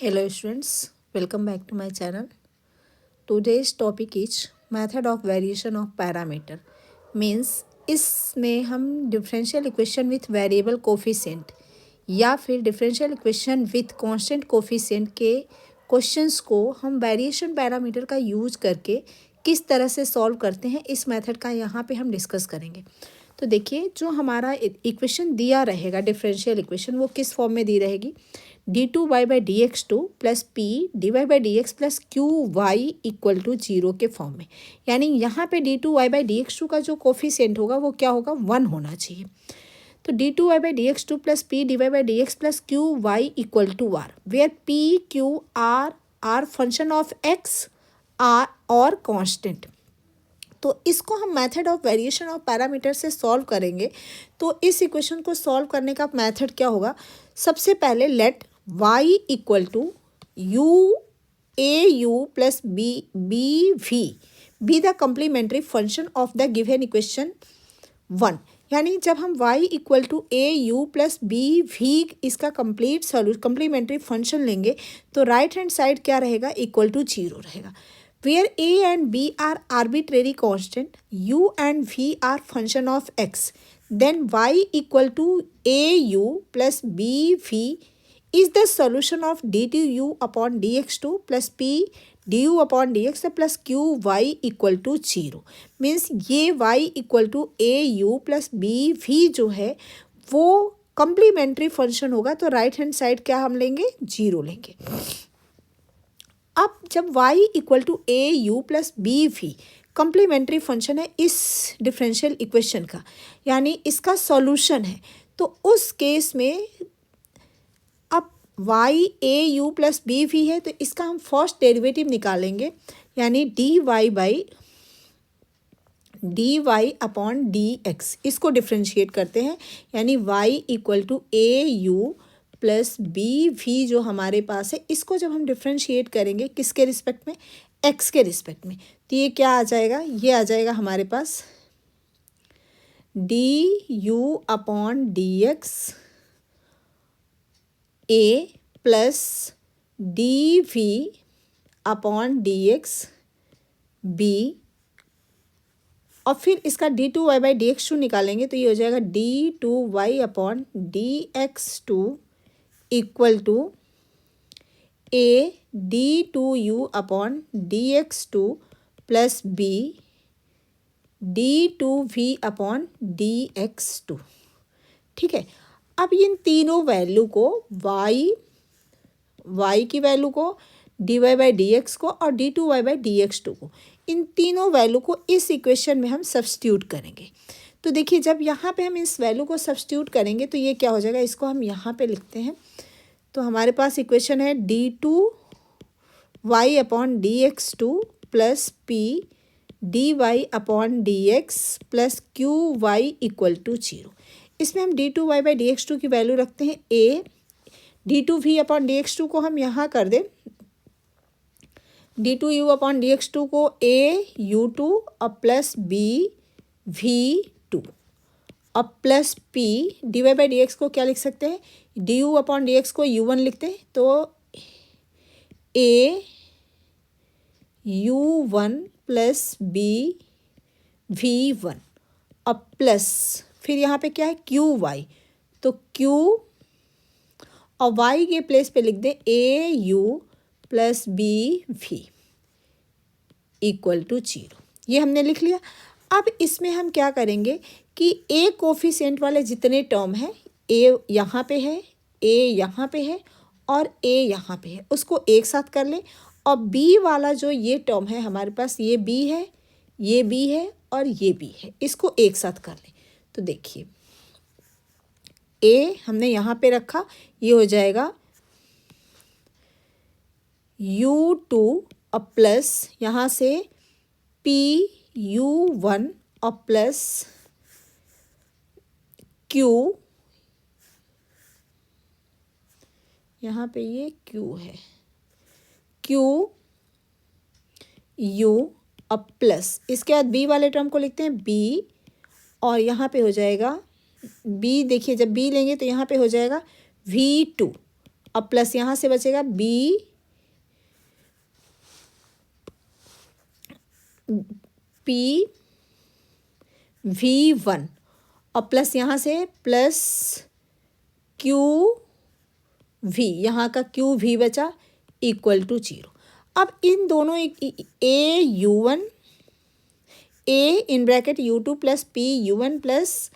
Hello students, welcome back to my channel. Today's topic is method of variation of parameter. Means इसमें हम differential equation with variable coefficient या फिर differential equation with constant coefficient के questions को हम variation parameter का use करके किस तरह से सॉल्व करते हैं, इस मेथड का यहाँ पे हम डिस्कस करेंगे। तो देखिए, जो हमारा इक्वेशन दिया रहेगा डिफरेंशियल इक्वेशन, वो किस फॉर्म में दी रहेगी, d2y/dx2 plus P dy/dx plus Q Y equal to 0 के फॉर्म में। यानी यहाँ पे d2y/dx2 का जो कोफिशिएंट होगा वो क्या होगा, 1 होना चाहिए। तो d2y/dx2 plus P dy/dx plus Q Y equal to R, where p q R function of x are और कांस्टेंट। तो इसको हम method of variation of parameter से सॉल्व करेंगे। तो इस इक्वेशन को सॉल्व करने का मेथड क्या होगा, सबसे पहले let y equal to U A you plus B B V B the complementary function of the given equation 1। यानी जब हम y equal to A you plus B V इसका कंप्लीट सॉल्यूशन कम्प्लीमेंट्री फंक्शन लेंगे तो right hand side क्या रहेगा, equal to 0 रहेगा। Where a and b are arbitrary constant, u and v are function of x, then y equal to au plus bv is the solution of du upon dx2 plus p du upon dx plus q y equal to 0। Means ये y equal to au plus bv जो है वो complementary function होगा, तो right hand side क्या हम लेंगे, 0 लेंगे। अब जब y equal to A you plus B V complementary function है इस डिफरेंशियल इक्वेशन का, यानी इसका सॉल्यूशन है, तो उस केस में अब y A you plus B V है तो इसका हम फर्स्ट डेरिवेटिव निकालेंगे, यानी dy अपॉन डी एक्स, इसको डिफ्रेंशिएट करते हैं। यानी y equal to A you plus B V जो हमारे पास है, इसको जब हम डिफ्रेंशिएट करेंगे किसके रिस्पेक्ट में, x के रिस्पेक्ट में, तो ये क्या आ जाएगा, ये आ जाएगा हमारे पास D U upon D X A plus D V upon D X B, और फिर इसका d2y/dx2 निकालेंगे तो ये हो जाएगा d2y upon dx2 equal to A d2u upon dx2 plus B d2v upon dx2। ठीक है, अब इन तीनों वैल्यू को y की वैल्यू को dy/dx को और d2y/dx2 को, इन तीनों वैल्यू को इस इक्वेशन में हम सब्स्टिट्यूट करेंगे। तो देखिए, जब यहाँ पे हम इस वैल्यू को सब्स्टिट्यूट करेंगे तो ये क्या हो जाएगा, इसको हम यहाँ पे लिखते हैं। तो हमारे पास इक्वेशन है d2y upon dx2 plus p dy upon dx plus Q Y equal to 0। इसमें हम d2y/dx2 की वैल्यू रखते हैं a, d2v अपॉन dx2 को हम यहाँ कर दें, d2u अपॉन dx2 को a u2 और प्लस b v2 और प्लस p dy/dx को क्या लिख सकते हैं, du अपॉन dx को u1 लिखते हैं, तो a u1 plus b v1 और प्लस फिर यहाँ पे क्या है q y, तो q और y के प्लेस पे लिख दें a u plus B V equal to 0। ये हमने लिख लिया। अब इसमें हम क्या करेंगे कि a कोफिशिएंट वाले जितने टर्म हैं, a यहाँ पे है, a यहाँ पे है और a यहाँ पे है, उसको एक साथ कर लें, और b वाला जो ये टर्म है हमारे पास, ये b है, ये b है और ये b है, इसको एक साथ कर लें। तो देखिए, a हमने यहाँ पे रखा, ये हो जाएगा u2 और प्लस यहाँ से pu1 और प्लस q, यहाँ पे ये q है, q u और प्लस इसके बाद b वाले टर्म को लिखते हैं b, और यहाँ पे हो जाएगा b, देखिए जब b लेंगे तो यहाँ पे हो जाएगा v2 अब प्लस यहाँ से बचेगा बी पी V1 और प्लस यहाँ से प्लस क्यू वी, यहाँ का क्यू वी बचा इक्वल टू 0। अब इन दोनों A U one A in bracket U2 plus P U1 plus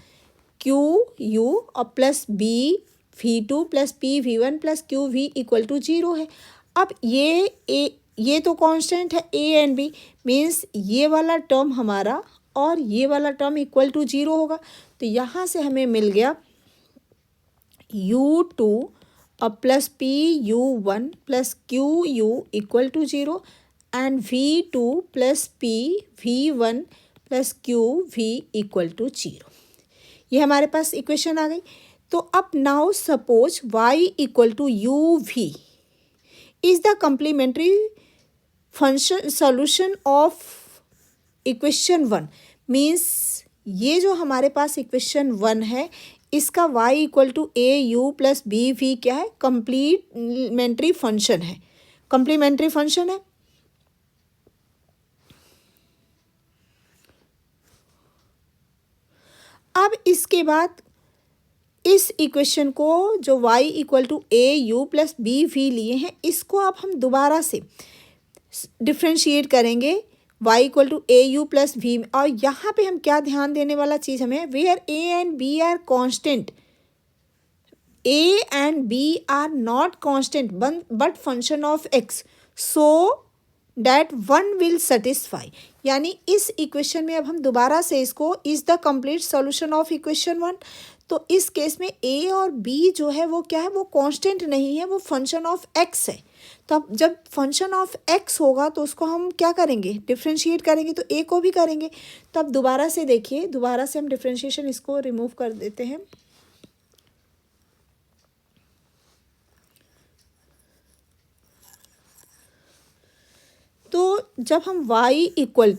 Q U और plus B V2 plus P V1 plus Q V equal to 0 है। अब ये तो कांस्टेंट है ए एंड बी, मीन्स ये वाला टर्म हमारा और ये वाला टर्म इक्वल टू 0 होगा। तो यहाँ से हमें मिल गया U2 और plus P U1 plus Q U equal to 0 and V2 plus P V1 plus Q V equal to 0। ये हमारे पास इक्वेशन आ गई। तो अब now suppose y equal to U V is the complementary function solution of equation 1, means ये जो हमारे पास इक्वेशन 1 है इसका y equal to A you plus B V क्या है, कम्प्लीमेंट्री फंक्शन है, कम्प्लीमेंट्री फंक्शन है। अब इसके बाद इस इक्वेशन को जो y equal to A you plus B V लिए हैं इसको अब हम दोबारा से डिफ्रेंशिएट करेंगे y equal to A you plus V. और यहाँ पे हम क्या ध्यान देने वाला चीज़ हमें, where a and b are constant, a and b are not constant but function of x, so that one will satisfy. यानी इस इक्वेशन में अब हम दोबारा से इसको is the complete solution of equation 1। तो इस केस में a और b जो है वो क्या है, वो कांस्टेंट नहीं है, वो फंक्शन ऑफ x है। तो अब जब फंक्शन ऑफ x होगा तो उसको हम क्या करेंगे, डिफ्रेंशिएट करेंगे, तो a को भी करेंगे। तो अब दोबारा से देखिए, दोबारा से हम डिफ्रेंशिएशन इसको रिमूव कर देते हैं। तो जब हम y इक्वल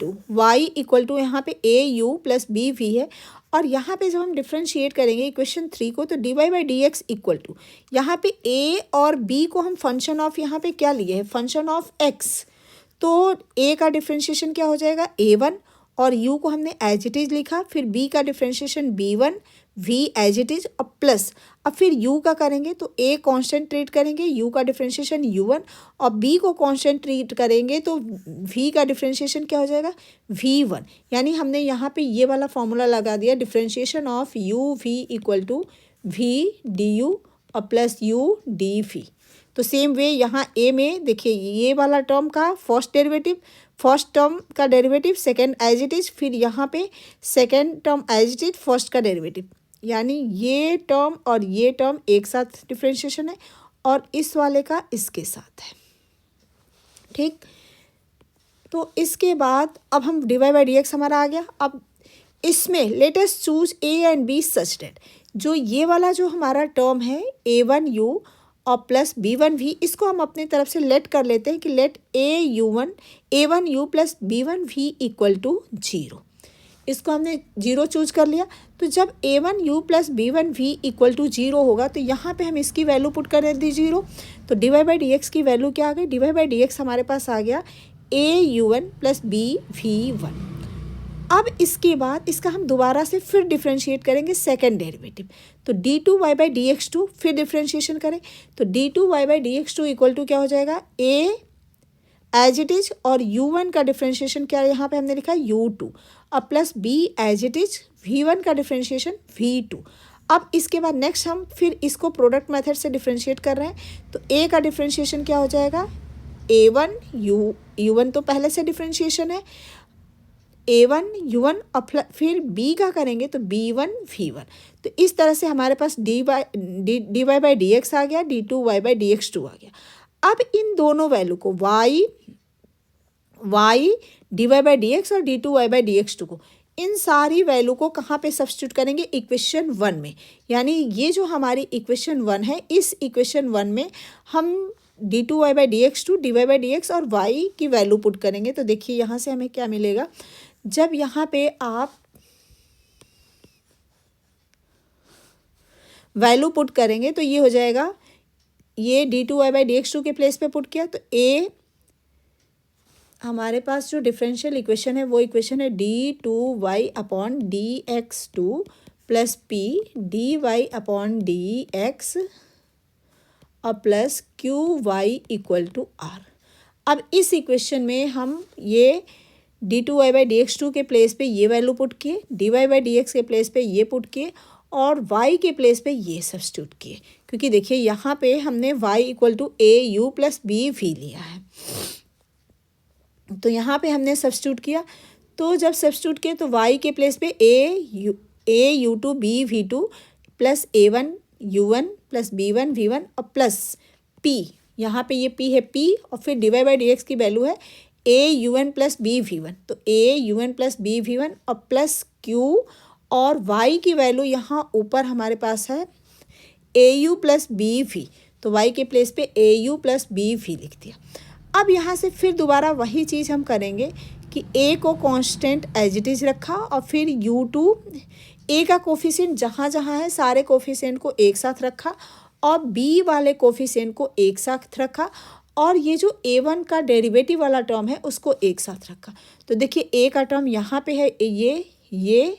टू यहाँ पे ए यू प्लस बी वी है और यहाँ पे जब हम डिफ्रेंशिएट करेंगे इक्वेशन 3 को तो D Y by D x equal to, यहाँ पे a और b को हम फंक्शन ऑफ यहाँ पे क्या लिए हैं, फंक्शन ऑफ x। तो a का डिफ्रेंशिएशन क्या हो जाएगा a1 और u को हमने एज इट इज़ लिखा, फिर b का differentiation b1 v as it is और प्लस, अब फिर u का करेंगे तो a कांस्टेंट ट्रीट करेंगे, u का डिफ्रेंशिएशन u1 और b को कांस्टेंट ट्रीट करेंगे तो v का डिफ्रेंशिएशन क्या हो जाएगा v1। यानी हमने यहाँ पे ये वाला फॉर्मूला लगा दिया, differentiation of u v equal to v D U और प्लस u डी वी। तो सेम वे यहाँ a में देखिए ये वाला टर्म का फर्स्ट डेरिवेटिव, फर्स्ट टर्म का derivative second as it is, फिर यहाँ पे second term as it is first का डेरिवेटिव, यानी ये टर्म और ये टर्म एक साथ डिफ्रेंशिएशन है और इस वाले का इसके साथ है। ठीक, तो इसके बाद अब हम D Y by D X हमारा आ गया। अब इसमें let us choose A and B such that जो ये वाला जो हमारा टर्म है a1 u और प्लस b1 v, इसको हम अपनी तरफ से लेट कर लेते हैं कि let a1 u plus b1 v equal to 0। इसको हमने 0 चूज कर लिया। तो जब a1 u plus b1 v equal to 0 होगा तो यहाँ पे हम इसकी वैल्यू पुट कर दी 0। तो D Y by D x की वैल्यू क्या आ गई, D Y by D X हमारे पास आ गया a(u1) प्लस b(v1). अब इसके बाद इसका हम दोबारा से फिर डिफ्रेंशिएट करेंगे सेकेंड डेरिवेटिव, तो d2y by D x two, फिर डिफ्रेंशिएशन करें तो d2y by D x two equal to क्या हो जाएगा a एज इट इज और u1 का डिफ्रेंशिएशन क्या यहाँ पे हमने लिखा है u2 और plus b as it is v1 का डिफ्रेंशिएशन v2। अब इसके बाद नेक्स्ट हम फिर इसको प्रोडक्ट मेथड से डिफ्रेंशिएट कर रहे हैं तो a का डिफ्रेंशिएशन क्या हो जाएगा a1 u1 तो पहले से डिफ्रेंशिएशन है a1 u1 और फिर b का करेंगे तो b1 v1। तो इस तरह से हमारे पास D Y by D X आ गया, d2y by D x two आ गया। अब इन दोनों वैल्यू को y D Y by D X और d2y by D x to को, इन सारी वैल्यू को कहाँ पे सब्स्टिट्यूट करेंगे, इक्वेशन 1 में। यानी ये जो हमारी इक्वेशन 1 है, इस इक्वेशन 1 में हम d2y by D x two, D Y by D X और y की वैल्यू पुट करेंगे। तो देखिए यहाँ से हमें क्या मिलेगा, जब यहाँ पे आप वैल्यू पुट करेंगे तो ये हो जाएगा ये d2y/dx2 के प्लेस पे पुट किया तो a हमारे पास जो डिफरेंशियल इक्वेशन है वो इक्वेशन है d2y/dx2 प्लस p dy/dx और plus qy equal to r। अब इस इक्वेशन में हम ये d2y/dx2 के प्लेस पे ये वैल्यू पुट किए, dy/dx के प्लेस पे ये पुट किए और y के प्लेस पे ये सब्स्टिट्यूट किए, क्योंकि देखिए यहाँ पे हमने y equal to au plus B V लिया है। तो यहाँ पे हमने सब्स्टिट्यूट किया, तो जब सब्स्टिट्यूट किए तो y के प्लेस पे au2 bv2 plus a1 u1 plus b1 v1 और प्लस p, यहाँ पे ये p है p और फिर dy/dx की वैल्यू है a u1 plus b v1, तो a u1 plus b v1 और प्लस q और y की वैल्यू यहाँ ऊपर हमारे पास है au प्लस bv, तो y के प्लेस पे au प्लस bv लिख दिया। अब यहाँ से फिर दोबारा वही चीज़ हम करेंगे कि a को कांस्टेंट एज इट इज़ रखा और फिर u2 a का कोफिशिएंट जहाँ जहाँ है सारे कोफिशिएंट को एक साथ रखा और b वाले कोफिशिएंट को एक साथ रखा और ये जो a1 का डेरिवेटिव वाला टर्म है उसको एक साथ रखा। तो देखिए a का टर्म यहाँ पे है ये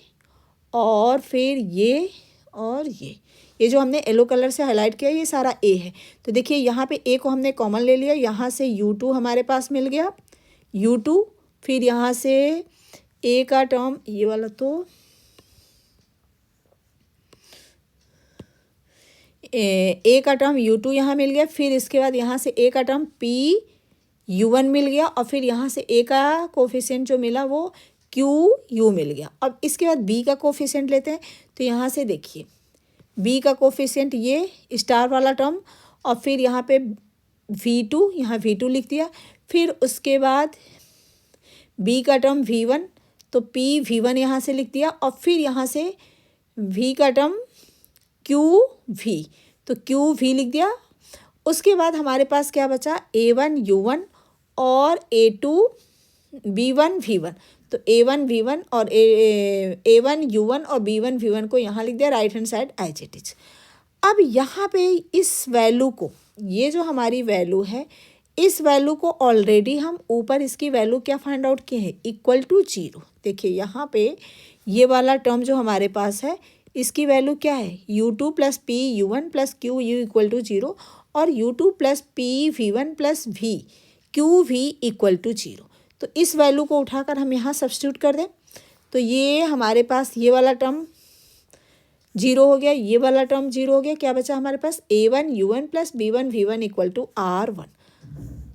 और फिर ये और ये जो हमने येलो कलर से हाईलाइट किया ये सारा a है। तो देखिए यहाँ पे a को हमने कॉमन ले लिया, यहाँ से u2 हमारे पास मिल गया u2, फिर यहाँ से a का टर्म ये वाला तो a का टर्म u2 यहाँ मिल गया, फिर इसके बाद यहाँ से a का टर्म p u1 मिल गया और फिर यहाँ से a का कोफिशिएंट जो मिला वो q u मिल गया। अब इसके बाद b का कोफिशिएंट लेते हैं, तो यहाँ से देखिए b का कोफिशिएंट ये स्टार वाला टर्म और फिर यहाँ पे v2, यहाँ v2 लिख दिया, फिर उसके बाद b का टर्म v1 तो p v1 यहाँ से लिख दिया और फिर यहाँ से v का टर्म qv तो qv लिख दिया। उसके बाद हमारे पास क्या बचा a1 u1 और a2 b1 v1, तो a1 v1 और a1 u1 और b1 v1 को यहाँ लिख दिया right hand side as it is. अब यहाँ पे इस वैल्यू को, ये जो हमारी वैल्यू है इस वैल्यू को ऑलरेडी हम ऊपर इसकी वैल्यू क्या फाइंड आउट किए हैं इक्वल टू 0। देखिए यहाँ पे ये वाला टर्म जो हमारे पास है इसकी वैल्यू क्या है u2 plus p u1 plus q u equal to 0 और u2 plus p v1 plus v q v equal to 0। तो इस वैल्यू को उठाकर हम यहाँ सब्स्टिट्यूट कर दें तो ये हमारे पास ये वाला टर्म 0 हो गया, ये वाला टर्म 0 हो गया, क्या बचा हमारे पास a1 u1 plus b1 v1 equal to r1।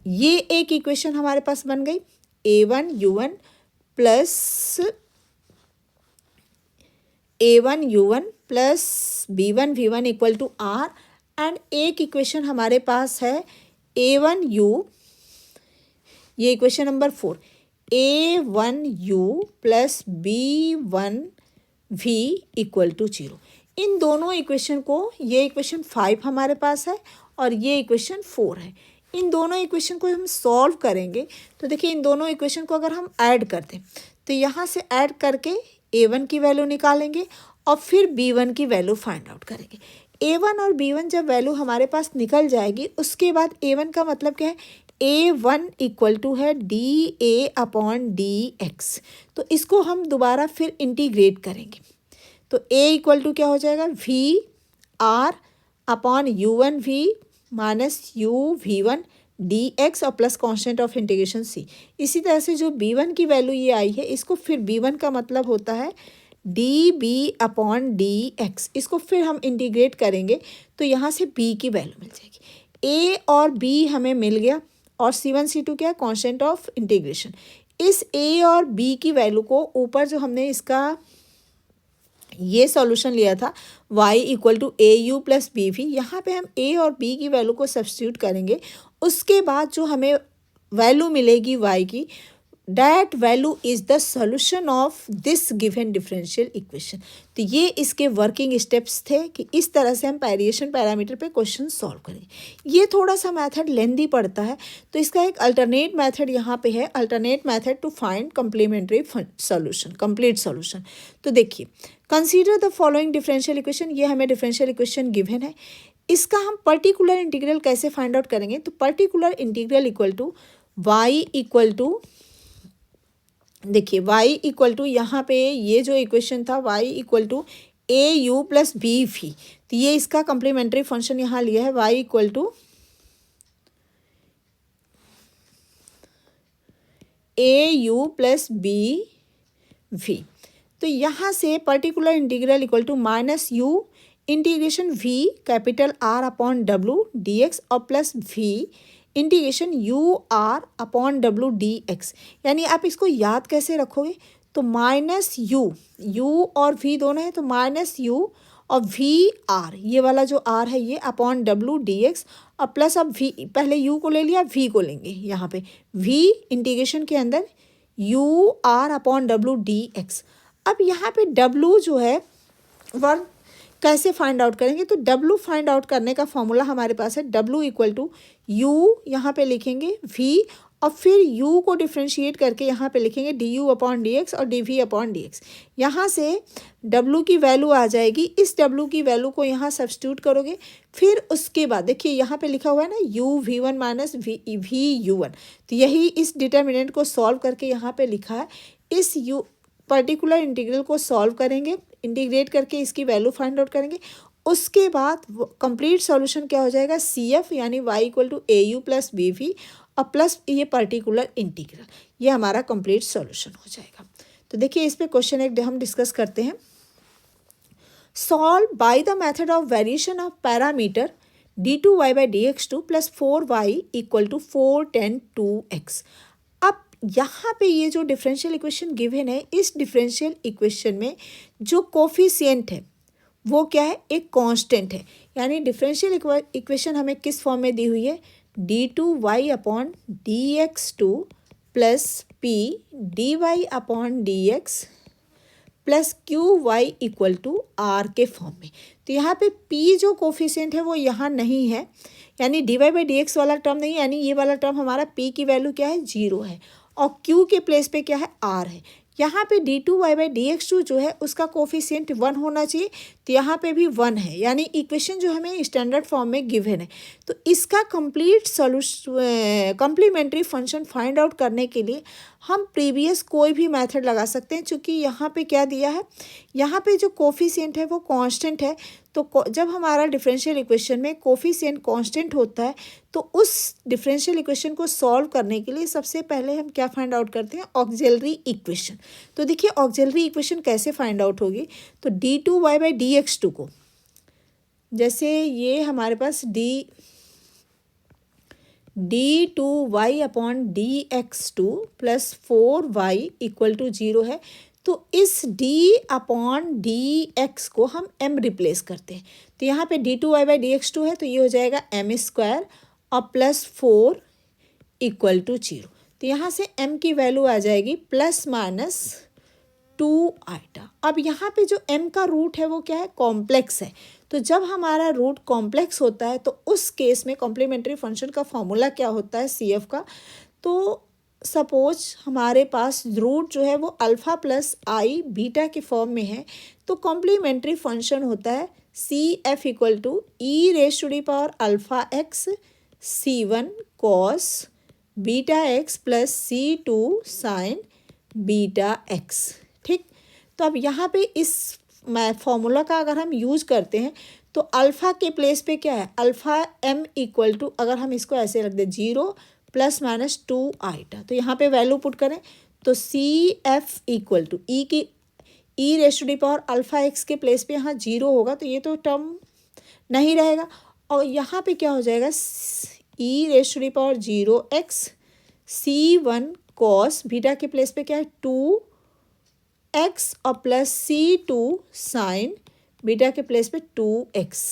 ये एक इक्वेशन हमारे पास बन गई a1 u1 plus b1 v1 equal to r and एक इक्वेशन हमारे पास है a1u, ये equation number 4 a1u plus b1 v equal to 0। इन दोनों इक्वेशन को, ये इक्वेशन 5 हमारे पास है और ये इक्वेशन 4 है, इन दोनों इक्वेशन को हम सॉल्व करेंगे तो देखिए इन दोनों इक्वेशन को अगर हम ऐड कर दें तो यहाँ से ऐड करके a1 की वैल्यू निकालेंगे और फिर b1 की वैल्यू फाइंड आउट करेंगे। a1 और b1 जब वैल्यू हमारे पास निकल जाएगी उसके बाद a1 का मतलब क्या है a1 इक्वल टू है dA/dx, तो इसको हम दोबारा फिर इंटीग्रेट करेंगे तो a इक्वल टू क्या हो जाएगा v/u1v माइनस u(v1) dx और plus constant of integration c। इसी तरह से जो b1 की वैल्यू ये आई है इसको फिर b1 का मतलब होता है dB/dx, इसको फिर हम इंटीग्रेट करेंगे तो यहाँ से b की वैल्यू मिल जाएगी। a और b हमें मिल गया और c1 c2 क्या है कॉन्स्टेंट ऑफ इंटीग्रेशन। इस a और b की वैल्यू को ऊपर जो हमने इसका ये सॉल्यूशन लिया था y equal to au plus B V, यहाँ पे हम a और b की वैल्यू को सब्स्टिट्यूट करेंगे। उसके बाद जो हमें वैल्यू मिलेगी y की, that value is the solution of this given differential equation. तो ये इसके वर्किंग स्टेप्स थे कि इस तरह से हम वेरिएशन पैरामीटर पे क्वेश्चन सॉल्व करेंगे। ये थोड़ा सा मेथड लेंदी पड़ता है तो इसका एक अल्टरनेट मेथड यहाँ पे है, alternate method to find complementary solution, complete solution. तो देखिए consider the following differential equation, ये हमें डिफरेंशियल इक्वेशन गिवन है इसका हम पर्टिकुलर इंटीग्रल कैसे फाइंड आउट करेंगे, तो particular integral equal to y equal to, देखिए वाई इक्वल टू, यहाँ पे ये जो इक्वेशन था y equal to A you plus B we, तो ये इसका कम्प्लीमेंट्री फंक्शन यहाँ लिया है y equal to A you plus B we. तो यहाँ से particular integral equal to minus U integration V capital R upon W D X और plus V integration U R upon W D X. यानी आप इसको याद कैसे रखोगे, तो माइनस यू और वी दोनों है, तो माइनस यू और वी आर, ये वाला जो आर है ये अपॉन डब्लू डी एक्स और प्लस अब वी, पहले यू को ले लिया वी को लेंगे यहाँ पे, वी इंटीग्रेशन के अंदर u R upon W D x. अब यहाँ पे डब्लू जो है वर्ग कैसे फाइंड आउट करेंगे, तो डब्लू फाइंड आउट करने का फॉर्मूला हमारे पास है डब्लू इक्वल टू यू, यहाँ पे लिखेंगे वी और फिर u को डिफ्रेंशिएट करके यहाँ पे लिखेंगे D U upon D X और D V upon D X. यहाँ से w की वैल्यू आ जाएगी, इस w की वैल्यू को यहाँ सब्स्टिट्यूट करोगे, फिर उसके बाद देखिए यहाँ पे लिखा हुआ है ना u v one minus v u one, तो यही इस डिटर्मिनेंट को सॉल्व करके यहाँ पे लिखा है। इस u पर्टिकुलर इंटीग्रल को सॉल्व करेंगे, इंटीग्रेट करके इसकी वैल्यू फाइंड आउट करेंगे, उसके बाद कंप्लीट सॉल्यूशन क्या हो जाएगा, सी एफ यानी y equal to A you plus B v और प्लस ये पर्टिकुलर इंटीग्रल, ये हमारा कंप्लीट सॉल्यूशन हो जाएगा। तो देखिए इस पे क्वेश्चन एक हम डिस्कस करते हैं। Solve by the method of variation of parameter d2y by D x two plus 4y equal to 4 10 2x। अब यहाँ पे ये जो डिफरेंशियल इक्वेशन गिवन है, इस डिफरेंशियल इक्वेशन में जो कोफिशिएंट है वो क्या है, एक कांस्टेंट है। यानी डिफरेंशियल इक्वेशन हमें किस फॉर्म में दी हुई है, d2y upon D x two plus p d y upon D x plus Q Y equal to r के फॉर्म में। तो यहाँ पे p जो कोफिशिएंट है वो यहाँ नहीं है, यानी d Y by D x वाला टर्म नहीं, यानी ये वाला टर्म हमारा p की वैल्यू क्या है, 0 है और q के प्लेस पे क्या है, r है। यहाँ पे d2y by D x to जो है उसका कोफिशिएंट 1 होना चाहिए, तो यहाँ पे भी 1 है, यानी इक्वेशन जो हमें स्टैंडर्ड फॉर्म में गिवन है। तो इसका complete solution complementary function find out करने के लिए हम प्रीवियस कोई भी मेथड लगा सकते हैं, क्योंकि यहाँ पे क्या दिया है, यहाँ पे जो कोफिशिएंट है वो कांस्टेंट है। तो जब हमारा डिफरेंशियल इक्वेशन में कोफिशिएंट कांस्टेंट होता है तो उस डिफरेंशियल इक्वेशन को सॉल्व करने के लिए सबसे पहले हम क्या फाइंड आउट करते हैं, ऑक्सिलरी इक्वेशन। तो देखिए ऑक्सिलरी इक्वेशन कैसे फाइंड आउट होगी, तो d2y by D x to को, जैसे ये हमारे पास d2y upon D x two plus 4y equal to 0 है, तो इस d अपॉन डी एक्स को हम m रिप्लेस करते हैं। तो यहाँ पे d2y by D x to है, तो ये हो जाएगा m स्क्वायर और प्लस 4 इक्वल टू 0। तो यहाँ से m की वैल्यू आ जाएगी प्लस माइनस 2 आइटा। अब यहाँ पे जो m का रूट है वो क्या है, कॉम्प्लेक्स है। तो जब हमारा रूट कॉम्प्लेक्स होता है तो उस केस में कॉम्प्लीमेंट्री फंक्शन का फॉर्मूला क्या होता है, सी एफ का। तो सपोज हमारे पास रूट जो है वो अल्फ़ा प्लस आई बीटा के फॉर्म में है, तो कॉम्प्लीमेंट्री फंक्शन होता है C F equal to e raise to the power alpha x c one cos beta x plus C two sine beta x. ठीक, तो अब यहाँ पे इस फॉर्मूला का अगर हम यूज करते हैं तो अल्फ़ा के प्लेस पे क्या है, अल्फ़ा एम इक्वल टू, अगर हम इसको ऐसे रख दें 0 प्लस माइनस 2 आइटा, तो यहाँ पे वैल्यू पुट करें तो C F equal to E की E raise to the power alpha X के प्लेस पे यहाँ 0 होगा, तो ये तो टर्म नहीं रहेगा, और यहाँ पे क्या हो जाएगा, E raise to the power 0x C one cos beta के प्लेस पे क्या है 2x और प्लस सी टू साइन बीटा के प्लेस पे 2x।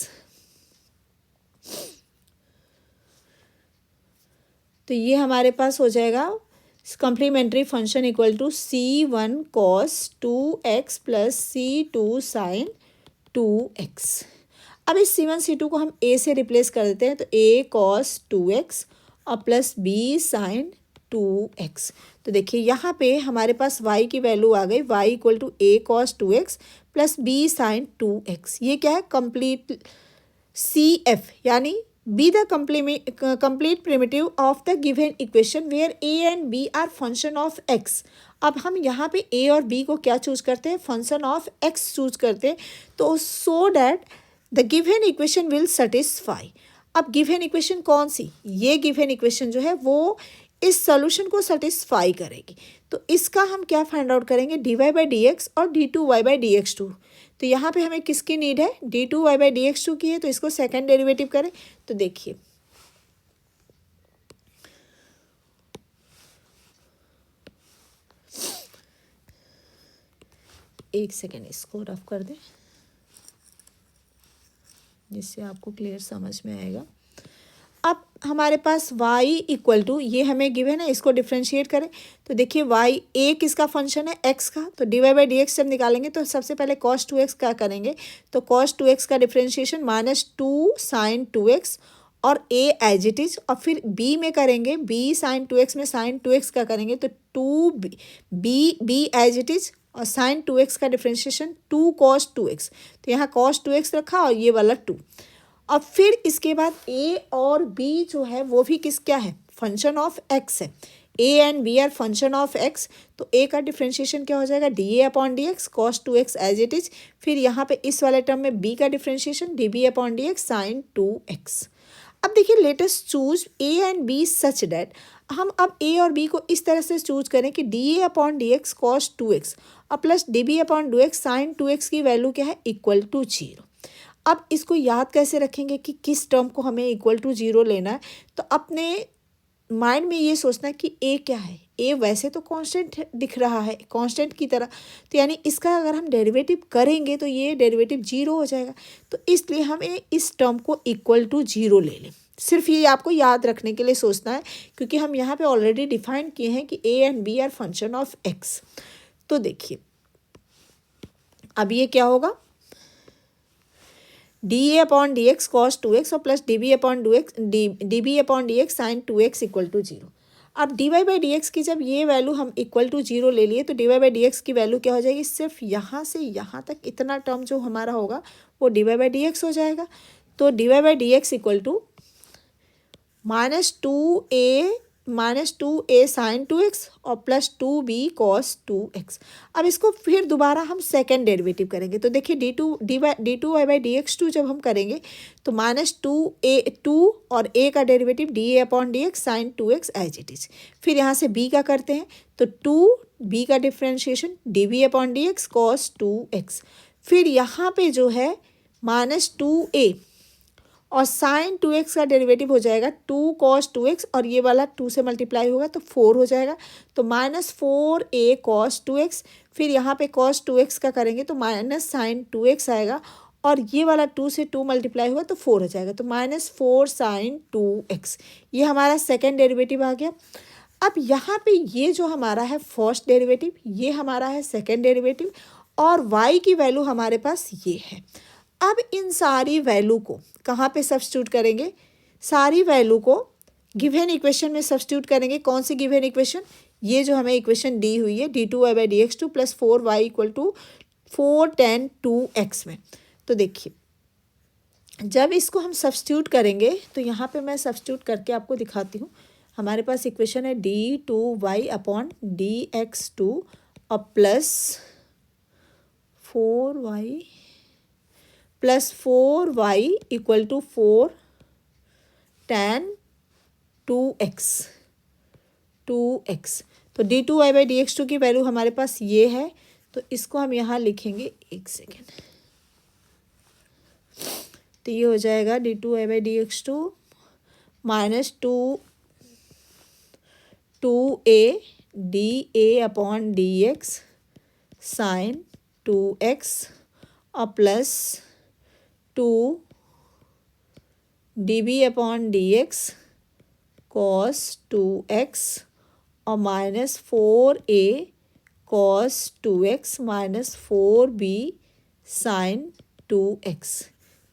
तो ये हमारे पास हो जाएगा complementary function equal to C one cos 2x plus C two sine 2x। अब इस सी वन सी टू को हम a से रिप्लेस कर देते हैं, तो a कॉस 2x और प्लस b साइन 2x। तो देखिए यहाँ पे हमारे पास y की वैल्यू आ गई, y equal to a cos 2x plus b sine 2x। ये क्या है, कंप्लीट CF यानी be the complete primitive of the given equation where a and b are function of x. अब हम यहाँ पे a और b को क्या चूज करते हैं, फंक्शन ऑफ x चूज करते हैं, तो so that the given equation will satisfy. अब गिवन इक्वेशन कौन सी, ये गिवन इक्वेशन जो है वो इस सॉल्यूशन को सेटिस्फाई करेगी. तो इसका हम क्या फाइंड आउट करेंगे, dy बाई डी एक्स और d2y by D x to. तो यहाँ पे हमें किसकी नीड है, d2y by D x two की है, तो इसको सेकंड डेरिवेटिव करें. तो देखिए एक सेकेंड इसको रफ कर दें जिससे आपको क्लियर समझ में आएगा. अब हमारे पास y इक्वल टू, ये हमें गिवन है, इसको डिफ्रेंशिएट करें. तो देखिए y a किसका फंक्शन है, x का. तो dy बाई डी एक्स जब निकालेंगे तो सबसे पहले cos 2x क्या करेंगे, तो cos 2x का डिफ्रेंशिएशन -2 sin 2x और a एज इट इज, और फिर b में करेंगे b sin 2x में sin 2x का करेंगे तो 2b एज इट इज, और sin 2x का डिफ्रेंशिएशन 2 cos 2x. तो यहाँ cos 2x रखा और ये वाला 2. अब फिर इसके बाद a और b जो है वो भी क्या है, फंक्शन ऑफ x है. a and b are function of x. तो a का डिफ्रेंशिएशन क्या हो जाएगा, dA upon D x cos 2x as it is. फिर यहाँ पे इस वाले टर्म में b का differentiation dB upon D x sine 2x. अब देखिए let us choose a and b such that, हम अब a और b को इस तरह से चूज करें कि dA upon D x cos 2x और plus dB upon D x sine 2x की वैल्यू क्या है, इक्वल टू 0. अब इसको याद कैसे रखेंगे कि किस टर्म को हमें इक्वल टू 0 लेना है, तो अपने माइंड में ये सोचना है कि a क्या है. a वैसे तो कांस्टेंट दिख रहा है, कांस्टेंट की तरह, तो यानी इसका अगर हम डेरिवेटिव करेंगे तो ये डेरिवेटिव 0 हो जाएगा. तो इसलिए हमें इस टर्म को इक्वल टू 0 ले लें. सिर्फ ये आपको याद रखने के लिए सोचना है, क्योंकि हम यहाँ पे ऑलरेडी डिफाइन किए हैं कि a and b are function of x. तो देखिए अब ये क्या होगा, dA upon D x cos 2x और plus dB upon dB upon D x sine 2x equal to 0. अब dy बाई डी एक्स की जब ये वैल्यू हम इक्वल टू 0 ले लिए तो dy बाई डी एक्स की वैल्यू क्या हो जाएगी, सिर्फ यहाँ से यहाँ तक इतना टर्म जो हमारा होगा वो dy बाई डी एक्स हो जाएगा. तो dy by D x equal to -2a sine 2x और प्लस 2b कॉस 2x. अब इसको फिर दोबारा हम सेकेंड डेरिवेटिव करेंगे. तो देखिए d2y by D x to जब हम करेंगे तो -2 और a का derivative dA upon D x sine 2x as it is. फिर यहाँ से b का करते हैं तो 2b का differentiation dB upon D x cos 2x. फिर यहाँ पे जो है -2a और साइन 2x का डेरिवेटिव हो जाएगा 2 cos 2x और ये वाला 2 से मल्टीप्लाई होगा तो 4 हो जाएगा. तो -4a cos 2x. फिर यहाँ पे cos 2x का करेंगे तो माइनस साइन 2x आएगा और ये वाला 2 से 2 मल्टीप्लाई हुआ तो 4 हो जाएगा. तो -4 साइन 2x, ये हमारा सेकेंड डेरिवेटिव आ गया. अब यहाँ पे ये जो हमारा है फर्स्ट डेरिवेटिव, ये हमारा है सेकेंड डेरिवेटिव और y की वैल्यू हमारे पास ये है. अब इन सारी वैल्यू को कहाँ पे सब्स्टिट्यूट करेंगे, सारी वैल्यू को गिवन इक्वेशन में सब्स्टिट्यूट करेंगे. कौन सी गिवन इक्वेशन, ये जो हमें इक्वेशन दी हुई है d2y by D x two plus 4y equal to 4 tan 2x में. तो देखिए जब इसको हम सब्स्टिट्यूट करेंगे तो यहाँ पे मैं सब्स्टिट्यूट करके आपको दिखाती हूँ. हमारे पास इक्वेशन है d2y upon D x two और plus 4y plus 4y equal to 4 tan 2x. तो d2y by D x two की वैल्यू हमारे पास ये है. तो इसको हम यहाँ लिखेंगे, एक सेकेंड. तो ये हो जाएगा d2y by D x two minus 2a dA upon D x sine 2x और plus 2 dB upon D x cos 2x और minus 4a cos 2x minus 4b sign 2x.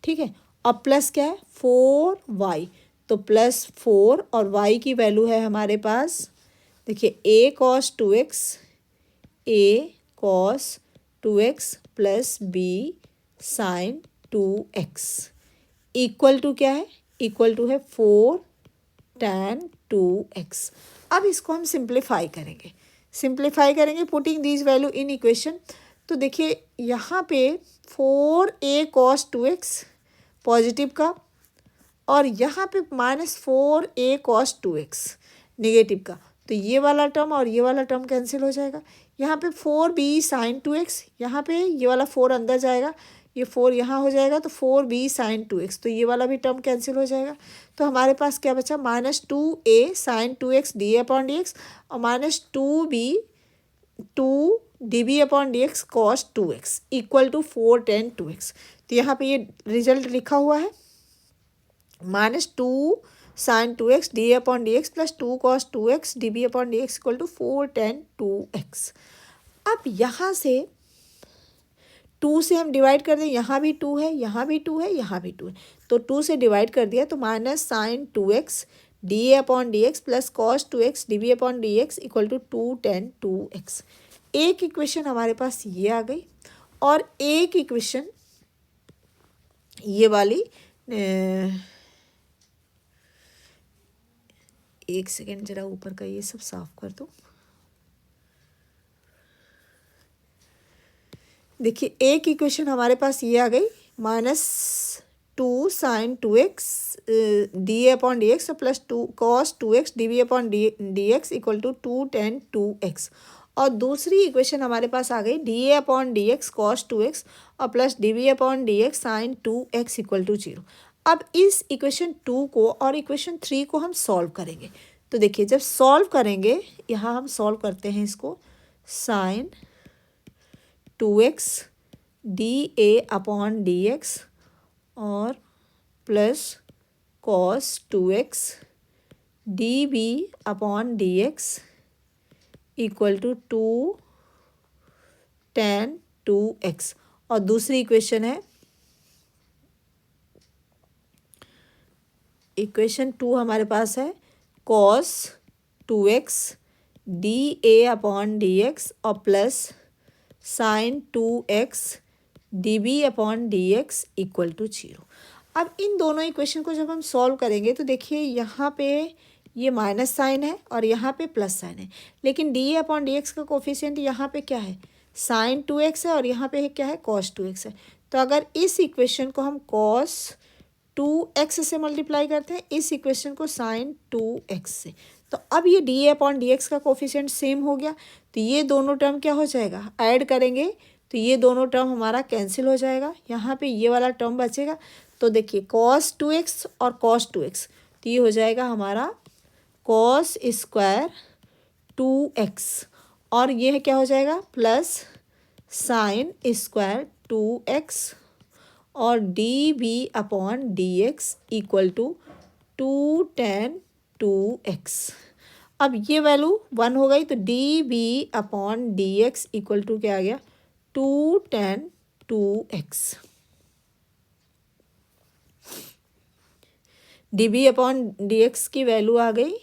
ठीक है, और प्लस क्या है 4y. तो प्लस 4 और y की वैल्यू है हमारे पास, देखिए a cos 2x plus b sine 2x. Equal to क्या है, इक्वल टू है 4tan2x। अब इसको हम सिंप्लीफाई करेंगे, सिंप्लीफाई करेंगे putting this value in equation. तो देखिए यहाँ पे 4a cos 2x पॉजिटिव का, और यहाँ पे -4a cos 2x नेगेटिव का, तो ये वाला टर्म और ये वाला टर्म कैंसिल हो जाएगा। यहाँ पे 4b sin 2x, यहाँ पे ये वाला 4 अंदर जाएगा, ये 4 यहाँ हो जाएगा, तो 4b sin 2x, तो ये वाला भी टर्म कैंसिल हो जाएगा। तो हमारे पास क्या बचा, -2a sin 2x dA/dx और -2dB/dx cos 2x equal to 4tan2x। तो यहाँ पे ये रिजल्ट लिखा हुआ है, -2 sin 2x dA/dx plus 2 cos 2x dB/dx equal to 4tan2x। अब यहाँ से 2 से हम डिवाइड कर दें, यहाँ भी 2 है, यहाँ भी 2 है, यहाँ भी 2 है, तो 2 से डिवाइड कर दिया तो -sin 2x dA/dx plus cos 2x dB/dx equal to 2tan2x। एक इक्वेशन हमारे पास ये आ गई, और एक इक्वेशन ये वाली, एक सेकेंड जरा ऊपर का ये सब साफ कर दो। देखिए एक इक्वेशन हमारे पास ये आ गई, -2 sin 2x dA/dx plus 2 cos 2x dB/dx equal to 2tan2x। और दूसरी इक्वेशन हमारे पास आ गई dA/dx cos 2x और plus dB/dx sin 2x equal to 0। अब इस इक्वेशन 2 को और इक्वेशन 3 को हम सॉल्व करेंगे। तो देखिए जब सॉल्व करेंगे, यहाँ हम सॉल्व करते हैं इसको, sin 2x dA/dx और plus cos 2x dB/dx equal to 2tan2x। और दूसरी इक्वेशन है, इक्वेशन 2 हमारे पास है cos 2x dA/dx और plus sin 2x dB/dx equal to 0। अब इन दोनों इक्वेशन को जब हम सॉल्व करेंगे तो देखिए यहाँ पे ये माइनस साइन है और यहाँ पे प्लस साइन है, लेकिन dA/dx का कोफिशिएंट यहाँ पे क्या है, sin 2x है, और यहाँ पे क्या है, cos 2x है। तो अगर इस इक्वेशन को हम cos 2x से मल्टीप्लाई करते हैं, इस इक्वेशन को sin 2x से, तो अब ये dA/dx का कोफिशिएंट सेम हो गया, तो ये दोनों टर्म क्या हो जाएगा, ऐड करेंगे तो ये दोनों टर्म हमारा कैंसिल हो जाएगा, यहाँ पे ये वाला टर्म बचेगा। तो देखिए cos 2x और cos 2x, तो ये हो जाएगा हमारा cos स्क्वायर 2x, और ये क्या हो जाएगा, प्लस sin स्क्वायर 2x और dB/dx इक्वल टू 2tan2x। अब ये वैल्यू 1 हो गई, तो dB/dx इक्वल टू क्या आ गया, 2tan2x। dB/dx की वैल्यू आ गई।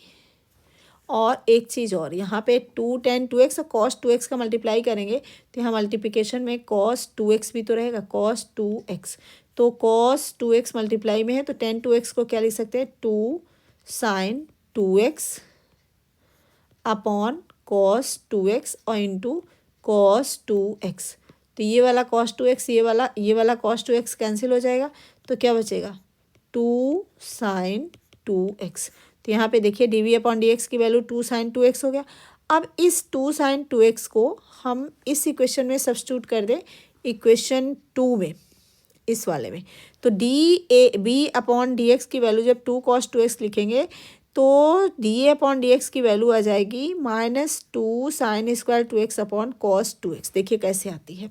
और एक चीज़ और, यहाँ पे 2tan2x और cos 2x का मल्टीप्लाई करेंगे तो यहाँ मल्टीप्लिकेशन में cos 2x भी तो रहेगा, cos 2x, तो cos 2x मल्टीप्लाई में है, तो tan2x को क्या लिख सकते हैं, 2 sin 2x upon cos 2x और इंटू cos 2x। तो ये वाला cos 2x, ये वाला cos 2x कैंसिल हो जाएगा, तो क्या बचेगा, 2 sin 2x। तो यहाँ पे देखिए dB/dx की वैल्यू 2 sin 2x हो गया। अब इस 2 sin 2x को हम इस इक्वेशन में सब्स्टिट्यूट कर दें, इक्वेशन 2 में, इस वाले में, तो dB/dx की वैल्यू जब 2 cos 2x लिखेंगे तो dA/dx की वैल्यू आ जाएगी -2 sin square 2x upon cos 2x। देखिए कैसे आती है,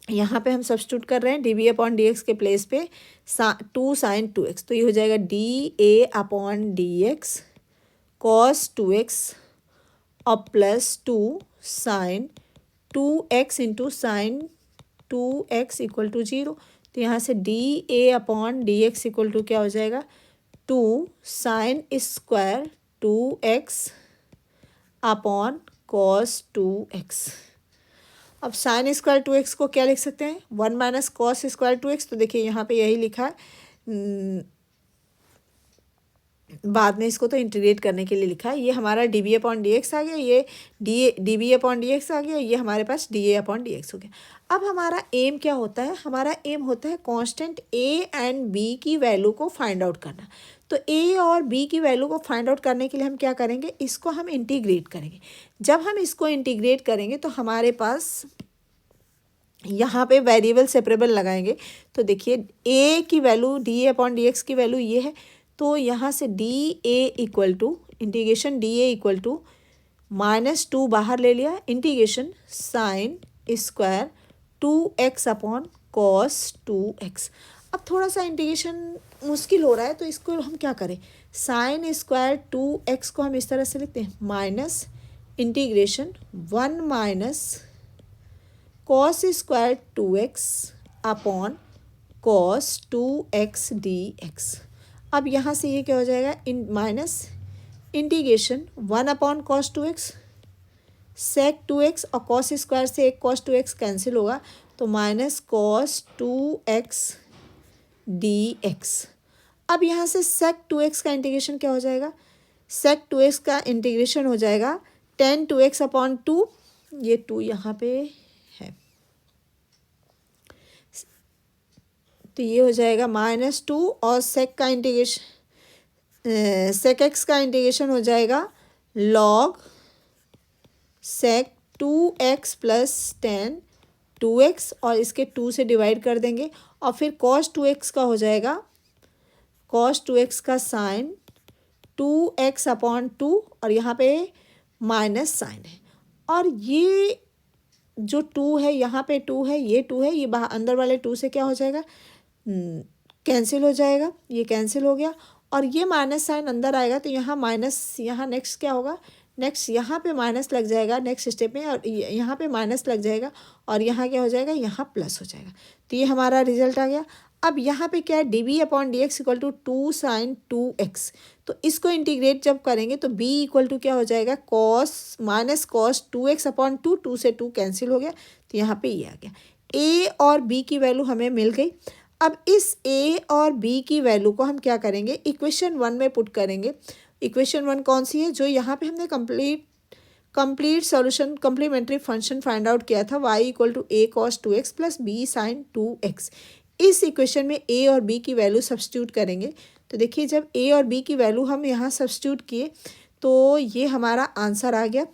यहाँ पे हम सब्स्टिट्यूट कर रहे हैं dB/dx के प्लेस पे 2 sin 2x, तो ये हो जाएगा dA/dx cos 2x और plus 2 sin 2x into sin 2x equal to 0। तो यहाँ से dA/dx इक्वल टू क्या हो जाएगा, 2 sin square 2x upon cos 2x। अब साइन स्क्वायर 2x को क्या लिख सकते हैं, 1 माइनस कॉस स्क्वायर 2x। तो देखिए यहाँ पे यही लिखा है, बाद में इसको तो इंटीग्रेट करने के लिए लिखा है। ये हमारा D B upon D X आ गया, ये D B upon D X आ गया, ये हमारे पास डी ए अपॉन डी एक्स हो गया। अब हमारा एम क्या होता है, हमारा एम होता है कांस्टेंट ए एंड बी की वैल्यू को फाइंड आउट करना। तो ए और बी की वैल्यू को फाइंड आउट करने के लिए हम क्या करेंगे, इसको हम इंटीग्रेट करेंगे। जब हम इसको इंटीग्रेट करेंगे तो हमारे पास यहाँ पे वेरिएबल सेपरेबल लगाएंगे। तो देखिए ए की वैल्यू डी ए अपॉन डी एक्स की वैल्यू ये है, तो यहाँ से d a equal to integration d a equal to -2 बाहर ले लिया, integration sine square 2x upon cos 2x। अब थोड़ा सा इंटीग्रेशन मुश्किल हो रहा है, तो इसको हम क्या करें, साइन स्क्वायर 2x को हम इस तरह से लिखते हैं minus integration 1 minus cos square 2x upon cos 2x dx। अब यहाँ से ये क्या हो जाएगा, इन minus integration 1 upon cos 2x sec 2x, और कॉस स्क्वायर से एक कॉस 2x कैंसिल होगा, तो माइनस कॉस 2x dx। अब यहाँ से सेक 2x का इंटीग्रेशन क्या हो जाएगा, सेक 2x का इंटीग्रेशन हो जाएगा tan 2x अपॉन 2, ये 2 यहाँ पे है, तो ये हो जाएगा -2, और सेक का इंटीग्रेशन सेक एक्स का इंटीग्रेशन हो जाएगा log सेक 2x प्लस tan 2x, और इसके 2 से डिवाइड कर देंगे, और फिर cos 2x का हो जाएगा cos 2x का साइन 2x अपॉन 2, और यहाँ पे माइनस साइन है, और ये जो 2 है यहाँ पे 2 है, ये 2 है, ये बाहर अंदर वाले 2 से क्या हो जाएगा, कैंसिल हो जाएगा, ये कैंसिल हो गया, और ये माइनस साइन अंदर आएगा, तो यहाँ माइनस, यहाँ नेक्स्ट क्या होगा, नेक्स्ट यहाँ पे माइनस लग जाएगा नेक्स्ट स्टेप में, और यहाँ पे माइनस लग जाएगा, और यहाँ क्या हो जाएगा, यहाँ प्लस हो जाएगा। तो ये हमारा रिजल्ट आ गया। अब यहाँ पे क्या है, d B upon D x equal to 2 sine 2x। तो इसको इंटीग्रेट जब करेंगे तो b इक्वल टू क्या हो जाएगा, cos minus cos 2x upon 2, 2 से 2 कैंसिल हो गया, तो यहाँ पे ये आ गया। a और b की वैल्यू हमें मिल गई। अब इस a और b की वैल्यू को हम क्या करेंगे, इक्वेशन 1 में पुट करेंगे। इक्वेशन 1 कौन सी है, जो यहाँ पे हमने complete solution complementary function find out किया था, y equal to a cos 2x plus b sine 2x। इस इक्वेशन में a और b की वैल्यू सब्स्टिट्यूट करेंगे। तो देखिए जब a और b की वैल्यू हम यहाँ सब्स्टिट्यूट किए तो ये हमारा आंसर आ गया,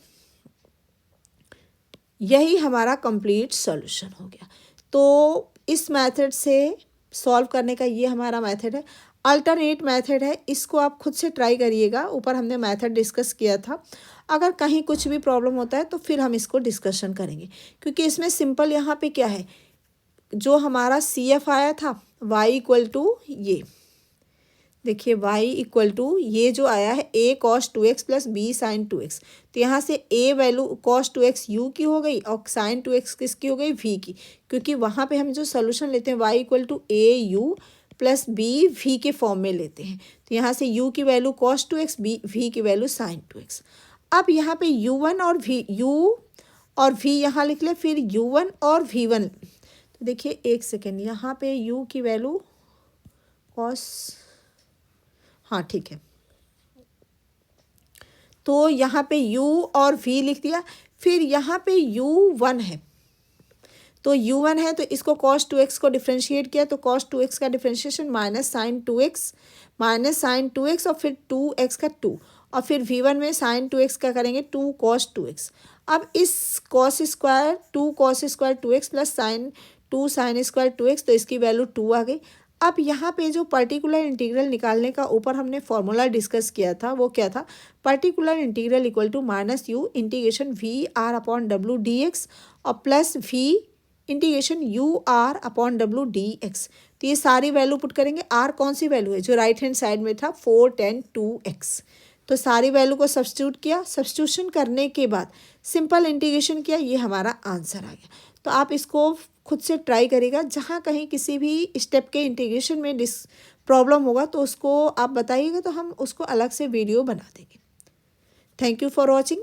यही हमारा कंप्लीट सॉल्यूशन हो गया। तो इस मेथड से सॉल्व करने का ये हमारा मेथड है। अल्टरनेट मेथड है, इसको आप खुद से ट्राई करिएगा, ऊपर हमने मेथड डिस्कस किया था। अगर कहीं कुछ भी प्रॉब्लम होता है तो फिर हम इसको डिस्कशन करेंगे, क्योंकि इसमें सिंपल यहाँ पे क्या है, जो हमारा CF आया था y इक्वल टू, ये देखिए y इक्वल टू ये जो आया है a cos 2x plus b sine 2x। तो यहाँ से a value cos 2x u की हो गई और साइन 2x किसकी हो गई, v की, क्योंकि वहाँ पे हम जो सोल्यूशन लेते हैं y equal to a u plus b v के फॉर्म में लेते हैं। तो यहाँ से u की value cos 2x, b v की वैल्यू साइन 2x। अब यहाँ पे u1 और v यहाँ लिख ले, फिर u1 और v1। तो देखिए एक सेकेंड, यहाँ पे u की वैल्यू cos, हाँ ठीक है, तो यहाँ पे u और v लिख दिया। फिर यहाँ पे u1 है, तो u1 है तो इसको cos 2x को डिफ्रेंशिएट किया, तो cos 2x का डिफ्रेंशिएशन माइनस साइन 2x और फिर 2x का 2, और फिर v1 में साइन 2x का करेंगे 2 cos 2x। अब इस cos square 2 cos square 2x plus sign 2 sign square 2x, तो इसकी वैल्यू 2 आ गई। अब यहाँ पे जो पर्टिकुलर इंटीग्रल निकालने का ऊपर हमने फॉर्मूला डिस्कस किया था, वो क्या था, particular integral equal to minus U integration V R upon W D X और plus v integration U R upon W D X. तो ये सारी वैल्यू पुट करेंगे। आर कौन सी वैल्यू है, जो राइट हैंड साइड में था 4 10 2x। तो सारी वैल्यू को सब्स्टिट्यूट किया, सब्स्टिट्यूशन करने के बाद सिंपल इंटीग्रेशन किया, ये हमारा आंसर आ गया। तो आप इसको खुद से ट्राई करिएगा, जहाँ कहीं किसी भी स्टेप के इंटीग्रेशन में प्रॉब्लम होगा तो उसको आप बताइएगा, तो हम उसको अलग से वीडियो बना देंगे। Thank you for watching.